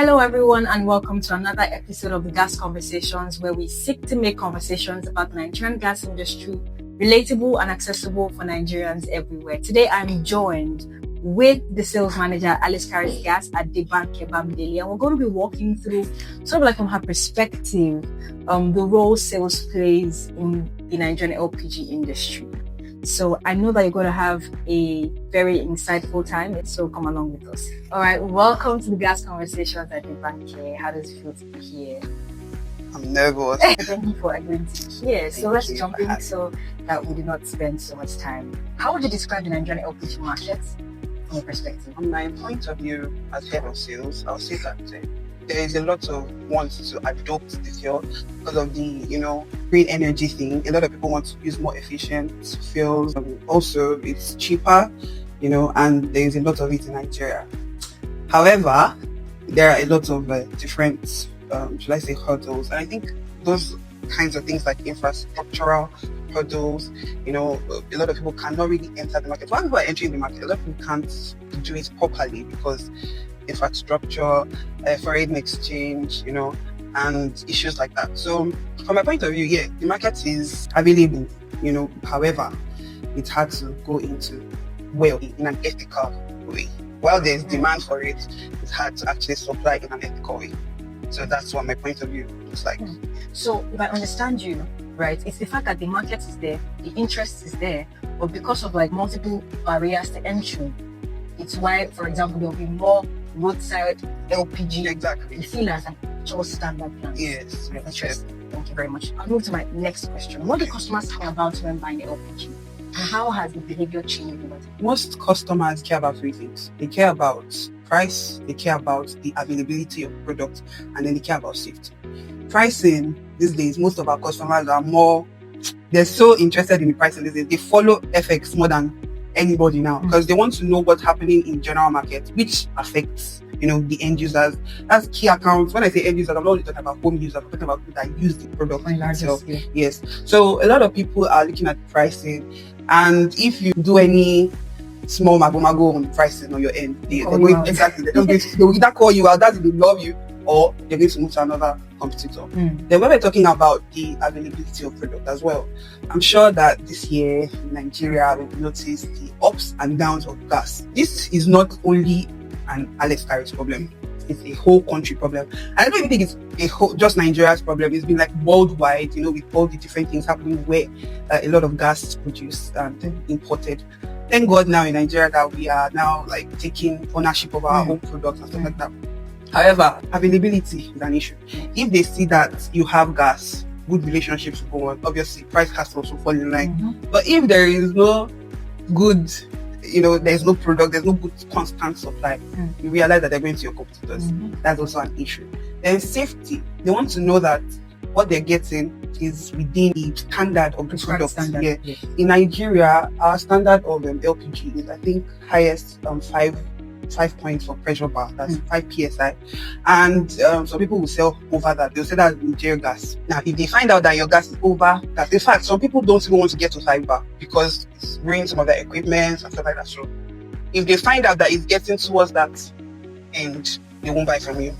Hello, everyone, and welcome to another episode of the Gas Conversations, where we seek to make conversations about the Nigerian gas industry relatable and accessible for Nigerians everywhere. Today, I'm joined with the sales manager, Alice Carries Gas at the bank Bamidele, and we're going to be walking through sort of like from her perspective, the role sales plays in the Nigerian LPG industry. So I know that you're going to have a very insightful time, so come along with us. All right, welcome to the Gas Conversations at the bank. How does it feel to be here? I'm nervous. Thank you for agreeing to be here. So let's jump in so that we do not spend so much time. How would you describe the Nigerian LPG market from your perspective? From my point of view as head of sales, I'll say that there is a lot of want to adopt the fuel because of the, green energy thing. A lot of people want to use more efficient fuels. Also, it's cheaper, and there is a lot of it in Nigeria. However, there are a lot of different, should I say, hurdles. And I think those kinds of things like infrastructural hurdles, a lot of people cannot really enter the market. While people are entering the market, a lot of people can't do it properly because infrastructure, foreign exchange, and issues like that. So from my point of view, the market is available, however, it's hard to go into in an ethical way. While there's demand for it, it's hard to actually supply in an ethical way. So that's what my point of view looks like. So if I understand you, right, it's the fact that the market is there, the interest is there, but because of multiple barriers to entry, it's why, for example, there'll be more roadside LPG fillers and actual standard plants. Yes. Interesting. Thank you very much. I'll move to my next question. What do customers care about when buying LPG? And how has the behavior changed over time? Most customers care about three things. They care about price, they care about the availability of product, and then they care about safety. Pricing these days, most of our customers they're so interested in the pricing these days. They follow FX more than anybody now because they want to know what's happening in general market, which affects the end users. That's key accounts. When I say end users, I'm not only talking about home users, I'm talking about people that use the product itself. Yes. So a lot of people are looking at pricing, and if you do any small mago on pricing on your end, they will either call you out, that they love you, or they're going to move to another competitor. Then when we're talking about the availability of product as well, I'm sure that this year in Nigeria we've noticed the ups and downs of gas. This is not only an Alex Carries problem, it's a whole country problem. And I don't even think it's just Nigeria's problem. It's been worldwide, with all the different things happening where a lot of gas is produced and imported. Thank God now in Nigeria that we are now taking ownership of our own products and stuff like that. However, availability is an issue. If they see that you have gas, good relationships will go on. Obviously, price has to also fall in line. But if there is no good, there's no product, there's no good constant supply, you realize that they're going to your competitors. That's also an issue. Then safety. They want to know that what they're getting is within the standard of the product. In Nigeria, our standard of LPG is, I think, highest 5 points for pressure bar, that's 5 psi, and some people will sell over that. They'll say that's Nigerian gas. Now if they find out that your gas is over that, in fact some people don't even want to get to 5 bar because it's ruining some of their equipment and stuff like that. So if they find out that it's getting towards that end, they won't buy from you.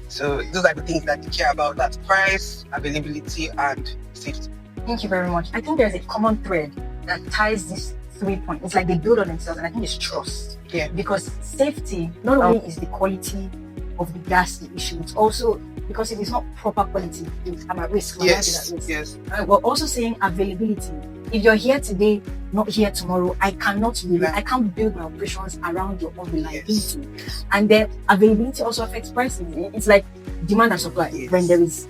So those are the things that they care about: that's price, availability, and safety. Thank you very much. I think there's a common thread that ties these 3 points. It's like they build on themselves, and I think it's trust. Because safety not only is the quality of the gas the issue, it's also because if it's not proper quality, I'm at risk. Yes. We're also saying availability. If you're here today, not here tomorrow, I can't build my operations around your own reliability. And then availability also affects pricing. It's like demand and supply. When there is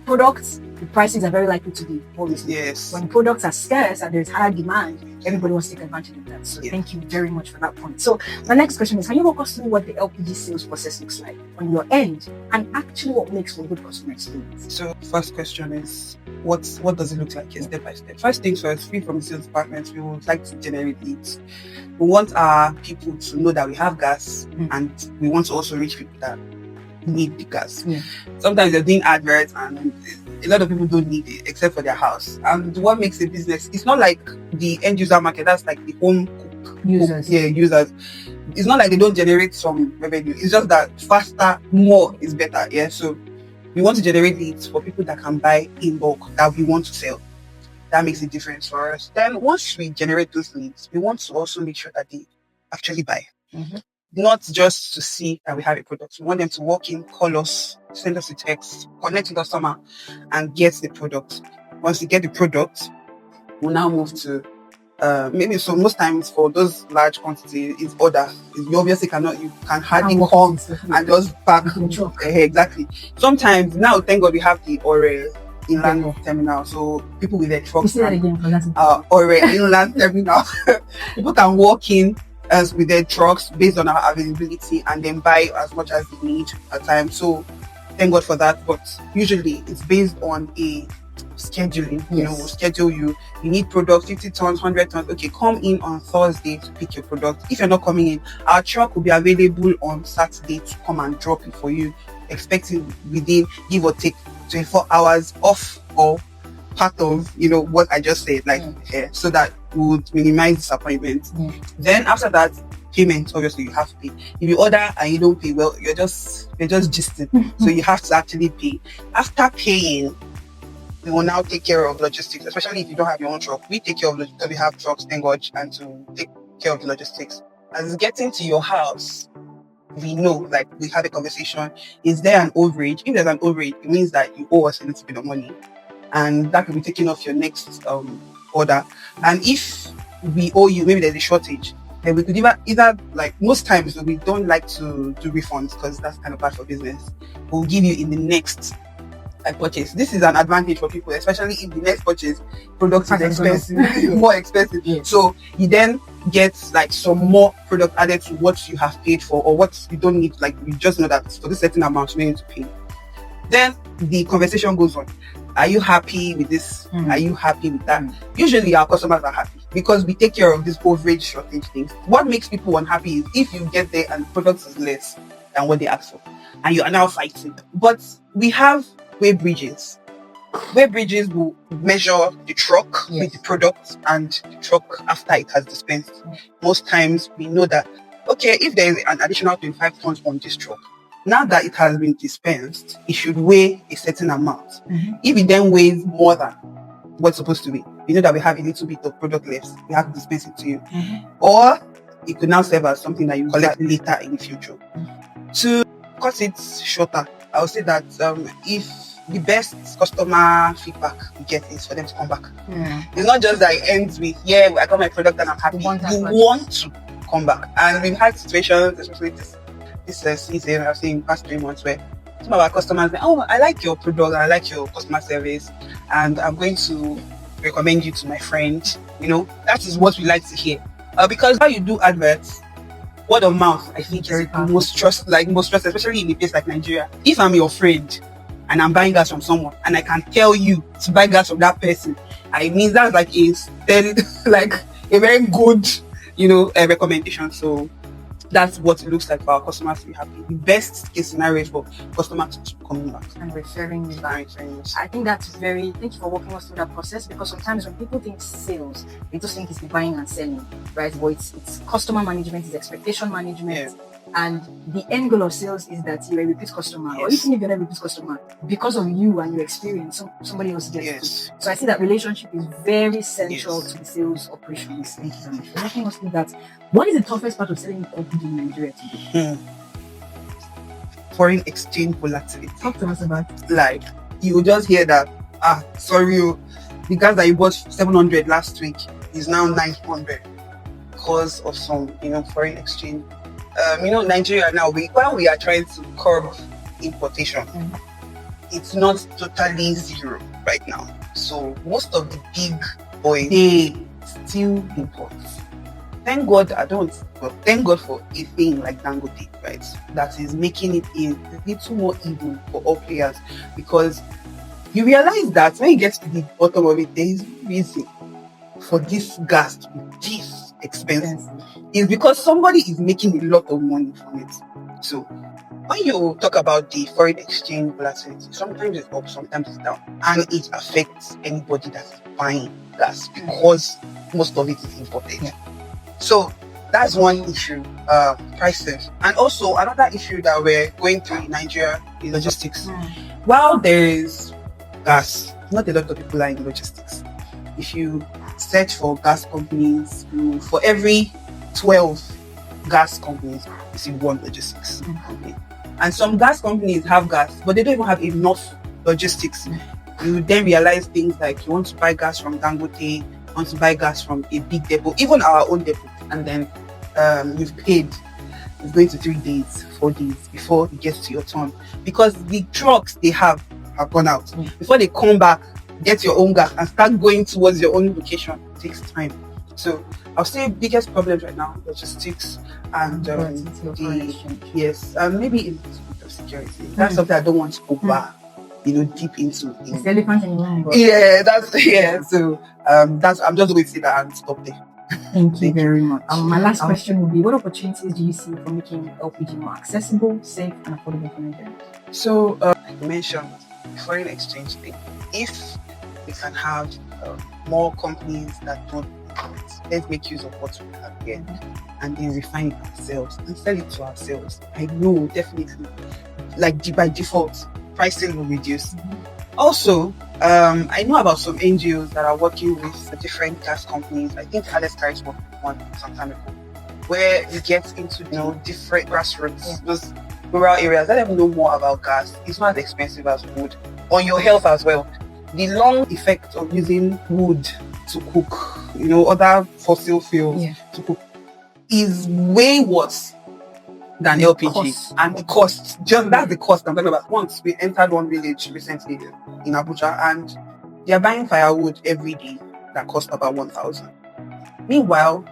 products, the prices are very likely to be more reasonable. When products are scarce and there's higher demand, everybody wants to take advantage of that. So thank you very much for that point. So my next question is, can you walk us through what the LPG sales process looks like on your end and actually what makes for a good customer experience? So first question is, what does it look like step by step? First things first, we from the sales department, we would like to generate leads. We want our people to know that we have gas, and we want to also reach people that need the gas. Sometimes they're doing adverts and a lot of people don't need it except for their house. And what makes a business, it's not like the end user market, that's like the home cook users. Users. It's not like they don't generate some revenue. It's just that faster, more is better. Yeah. So we want to generate leads for people that can buy in bulk that we want to sell. That makes a difference for us. Then once we generate those leads, we want to also make sure that they actually buy. Not just to see that we have a product. We want them to walk in, call us, send us a text, connect with the customer, and get the product. Once you get the product, we'll now move to maybe. So most times for those large quantities, it's order. You obviously you can hardly come and just pack. Exactly. Sometimes now, thank God, we have the Ore inland terminal, so people with their trucks. Ore inland terminal, people can walk in with their trucks based on our availability and then buy as much as they need at a time. So thank God for that. But usually it's based on a scheduling. You know, we'll schedule you. You need product 50 tons, 100 tons. Okay, come in on Thursday to pick your product. If you're not coming in, our truck will be available on Saturday to come and drop it for you, expecting within give or take 24 hours off or part of, you know, what I just said, like so that we would minimize disappointment. Then after that, payment, obviously you have to pay. If you order and you don't pay, well, you're just gisting. So you have to actually pay. After paying, we will now take care of logistics, especially if you don't have your own truck. We take care of logistics. We have trucks, thank God, and to take care of the logistics. As getting to your house, we know, like we had a conversation, is there an overage? If there's an overage, it means that you owe us a little bit of money, and that can be taken off your next order. And if we owe you, maybe there's a shortage, then we could either like most times we don't like to do refunds because that's kind of bad for business. We'll give you in the next purchase. This is an advantage for people, especially if the next purchase product is expensive, more expensive. So you then get like some more product added to what you have paid for, or what you don't need. Like you just know that for this certain amount you need to pay. Then the conversation goes on. Are you happy with this? Are you happy with that? Usually our customers are happy because we take care of this overage shortage things. What makes people unhappy is if you get there and the product is less than what they asked for, and you are now fighting. But we have way bridges. Way bridges will measure the truck with the product and the truck after it has dispensed. Most times we know that, okay, if there is an additional 25 tons on this truck, now that it has been dispensed, it should weigh a certain amount. If it then weighs more than what's supposed to be, you know that we have a little bit of product left, we have to dispense it to you. Or it could now serve as something that you collect later in the future. To cut it shorter, I would say that if the best customer feedback we get is for them to come back. It's not just that it ends with, I got my product and I'm happy. You want to come back. And we've had situations, especially this season, I've seen past 3 months, where some of our customers say, oh, I like your product, I like your customer service, and I'm going to recommend you to my friend. You know, that is what we like to hear. Because how you do adverts, word of mouth, I think, is most trust, especially in a place like Nigeria. If I'm your friend and I'm buying gas from someone, and I can tell you to buy gas from that person, I mean that's like a very good, recommendation. So that's what it looks like for our customers to be happy. The best case scenario is for customers to keep coming back and referring you back. I think that's thank you for walking us through that process, because sometimes when people think sales, they just think it's the buying and selling, right? But it's customer management, it's expectation management. And the end goal of sales is that you're a repeat customer, or even if you're not a repeat customer, because of you and your experience, somebody else gets it. So I see that relationship is very central to the sales operations. Thank you so much for making us do that. What is the toughest part of selling LPG in Nigeria today? Foreign exchange volatility. Talk to us about it. Like, you will just hear that, the gas that you bought 700 last week is now 900 because of some, foreign exchange. Nigeria now, while we are trying to curb importation, it's not totally zero right now. So most of the big boys, they still import. Thank God thank God for a thing like Dangote, right? That is making it a little more even for all players, because you realize that when you get to the bottom of it, there is reason for this gas to be this expensive. It's because somebody is making a lot of money from it. So when you talk about the foreign exchange volatility, sometimes it's up, sometimes it's down, and it affects anybody that is buying gas because most of it is imported. So that's one issue, prices. And also another issue that we're going through in Nigeria is logistics. While there is gas, not a lot of people are in logistics. If you search for gas companies, for every 12 gas companies, you see one logistics company. And some gas companies have gas, but they don't even have enough logistics. You then realize things like you want to buy gas from Dangote, you want to buy gas from a big depot, even our own depot, and then you've paid. It's going to 3 days, 4 days before it gets to your turn, because the trucks they have gone out. Before they come back, get your own gas and start going towards your own location, it takes time. So I'll say biggest problems right now, logistics and yes, maybe in of security. That's something I don't want to go deep into. It's elephant in the room. Yeah, So that's I'm just going to say that and stop there. Thank you very much. My last question would be: what opportunities do you see for making LPG more accessible, safe, and affordable for Nigerians? So, like you mentioned, foreign exchange thing. If we can have more companies that don't let's make use of what we have here and then refine it ourselves and sell it to ourselves. I know definitely, like by default, pricing will reduce. Also, I know about some NGOs that are working with different gas companies. I think Alex Carri's worked with one some time ago, where you get into different grassroots, those rural areas. Let them know more about gas. It's not as expensive as wood. On your health as well. The long effect of using wood to cook, other fossil fuels to cook, is way worse than LPG. And the cost, that's the cost I'm talking about. Once we entered one village recently in Abuja, and they're buying firewood every day that cost about 1,000. Meanwhile,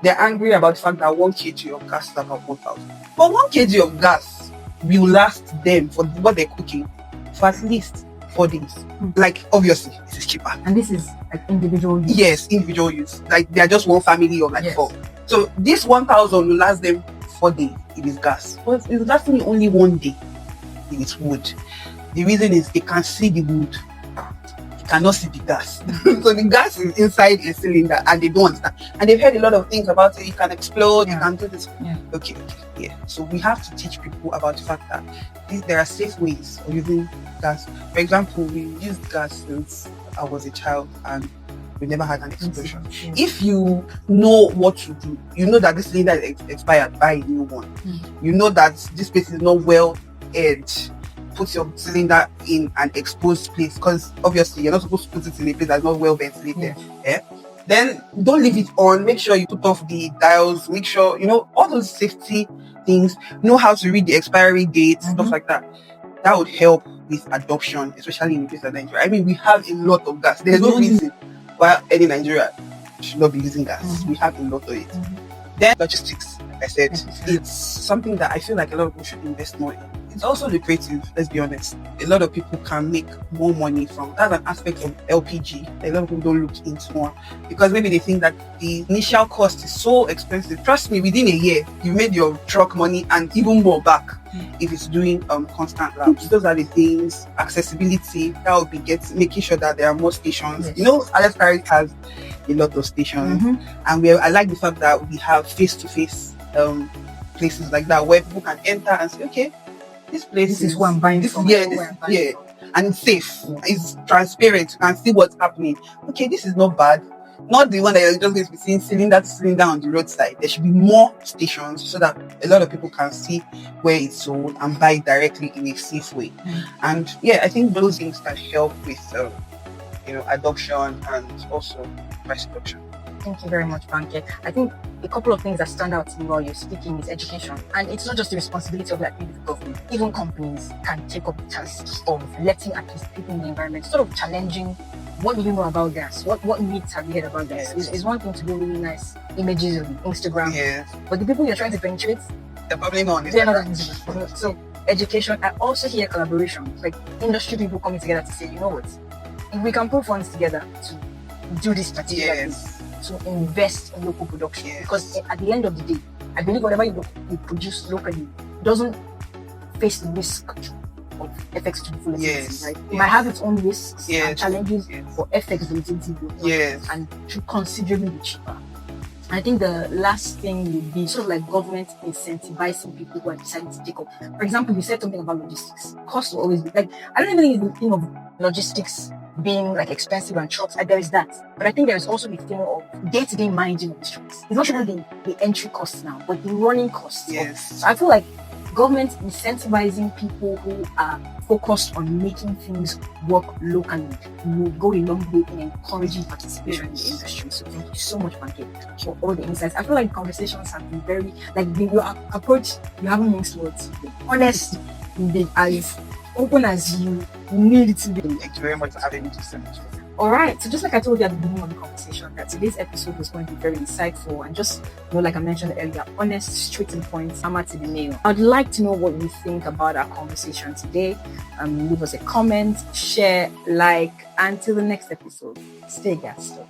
they're angry about the fact that 1 kg of gas is about 1,000. But 1 kg of gas will last them for what they're cooking for at least 4 days. Like, obviously, this is cheaper. And this is like individual use. Yes, individual use. Like, they're just one family of 4. So this 1,000 will last them 4 days. It is gas. But it's lasting only 1 day. It is wood. The reason is they can see the wood. You cannot see the gas. So the gas is inside a cylinder and they don't understand. And they've heard a lot of things about it. You can explode, you can do this. Okay. So we have to teach people about the fact that there are safe ways of using gas. For example, we used gas since I was a child and we never had an explosion. If you know what to do, you know that this cylinder is expired, buy a new one. You know that this place is not well aired, put your cylinder in an exposed place, because obviously you're not supposed to put it in a place that's not well ventilated. Then don't leave it on. Make sure you put off the dials. Make sure all those safety things. Know how to read the expiry date, stuff like that. That would help with adoption, especially in a place like Nigeria. I mean, we have a lot of gas. There's no reason why any Nigerian should not be using gas. We have a lot of it. Then logistics, like I said, it's something that I feel like a lot of people should invest more in. It's also lucrative, let's be honest. A lot of people can make more money from that's an aspect of LPG that a lot of people don't look into more, because maybe they think that the initial cost is so expensive. Trust me, within a year you made your truck money and even more back if it's doing constant laps. Those are the things. Accessibility, that would be making sure that there are more stations. Alex Carrick has a lot of stations, and I like the fact that we have face-to-face places like that where people can enter and say, okay, this place is what I'm buying from. And it's safe. It's transparent. You can see what's happening. Okay, this is not bad. Not the one that you're just going to be seeing cylinder to cylinder on the roadside. There should be more stations so that a lot of people can see where it's sold and buy it directly in a safe way. And I think those things can help with adoption and also price reduction. Thank you very much, Banke. I think a couple of things that stand out to me while you're speaking is education. And it's not just the responsibility of the government. Even companies can take up the task of letting at least people in the environment, sort of challenging, what do you know about gas? What myths have you heard about gas? It's one thing to do really nice images on Instagram. But the people you're trying to penetrate, they're probably not on they're not on Instagram. So education. I also hear collaboration, like industry people coming together to say, you know what, if we can put funds together to do this particular thing, to invest in local production, because at the end of the day, I believe whatever you produce locally doesn't face the risk of FX to the full extent, right? It might have its own risks and challenges, but FX volatility will and should considerably be cheaper. I think the last thing would be sort of like government incentivizing people who are deciding to take up. For example, you said something about logistics. Cost will always be like, I don't even think it's the thing of logistics being like expensive and trucks. There is that. But I think there is also the thing of day-to-day managing of the streets. It's not even the entry costs now, but the running costs. Yes. So I feel like government incentivizing people who are focused on making things work locally will go a long way in encouraging participation in the industry. So thank you so much, Pancake, for all the insights. I feel like conversations have been very, like, your approach, you haven't mixed words. Honest, you've been as open as you need it to be. Thank you very much for having me to so much. Alright, so just like I told you at the beginning of the conversation, that today's episode was going to be very insightful and just, like I mentioned earlier, honest, straight to the point, hammer to the nail. I'd like to know what you think about our conversation today. Leave us a comment, share, like, and till the next episode, stay gassed up.